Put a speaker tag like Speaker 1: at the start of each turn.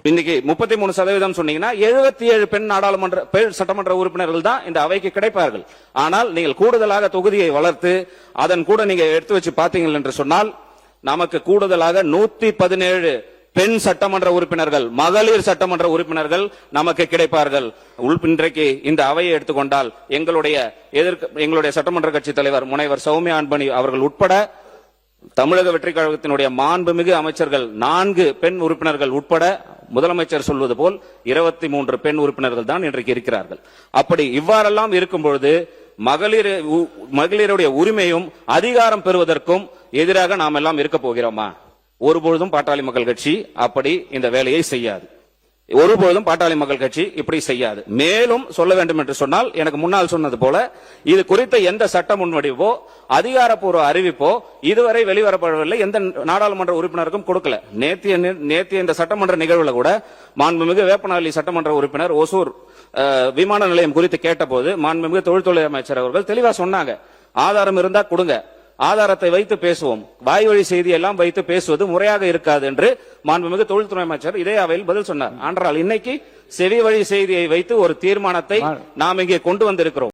Speaker 1: இன்னைக்கு 33% சொன்னீங்கன்னா 77 பெண் சட்டமன்ற உறுப்பினர்கள் தான் இந்த அவைக்கு கிடைப்பார்கள். ஆனால் நீங்கள் கூடுதலாக தொகுதியை வளர்த்து அதன் கூட நீங்க எடுத்து வச்சு பாத்தீங்கள் என்று சொன்னால் நமக்கு கூடுதலாக 117 பெண் சட்டமன்ற உறுப்பினர்கள், மகளிர் சட்டமன்ற உறுப்பினர்கள் நமக்கு கிடைப்பார்கள். இன்றைக்கு இந்த அவையை எடுத்துக்கொண்டால் எங்களுடைய சட்டமன்ற கட்சி தலைவர் முனைவர் சௌமியா அன்பணி அவர்கள் உட்பட தமிழக வெற்றி கழகத்தினுடைய மாண்புமிகு அமைச்சர்கள் 4 பெண் உறுப்பினர்கள் உட்பட முதலமைச்சர் சொல்வது போல் 23 பெண் உறுப்பினர்கள் தான் இன்றைக்கு இருக்கிறார்கள். அப்படி இவ்வாறெல்லாம் இருக்கும் பொழுது மகளிருடைய உரிமையும் அதிகாரம் பெறுவதற்கும் எதிராக நாம் எல்லாம் இருக்க போகிறோமா? ஒருபொழுதும் பாட்டாளி மக்கள் கட்சி அப்படி இந்த வேலையை செய்யாது. ஒருபொழுதும் பாட்டாளி மக்கள் கட்சி இப்படி செய்யாது. மேலும் சொல்ல வேண்டும் என்று சொன்னால், எனக்கு முன்னால் சொன்னது போல இது குறித்த எந்த சட்ட முன்வடிவோ அதிகாரப்பூர்வ அறிவிப்போ இதுவரை வெளிவரப்படவில்லை. எந்த நாடாளுமன்ற உறுப்பினருக்கும் கொடுக்கல. நேத்திய இந்த சட்டமன்ற நிகழ்வுல கூட மாண்புமிகு வேப்பனஹள்ளி சட்டமன்ற உறுப்பினர் ஒசூர் விமான நிலையம் குறித்து கேட்டபோது மாண்புமிகு தொழில்துறை அமைச்சர் அவர்கள் தெளிவா சொன்னாங்க, ஆதாரம் இருந்தா கொடுங்க, ஆதாரத்தை வைத்து பேசுவோம், வாய் வழி செய்தி எல்லாம் வைத்து பேசுவது முறையாக இருக்காது என்று மாண்புமிகு தொழில்துறை அமைச்சர் இதே அவையில் பதில் சொன்னார். ஆனால் இன்னைக்கு செவி வழி செய்தியை வைத்து ஒரு தீர்மானத்தை நாம் இங்கே கொண்டு வந்திருக்கிறோம்.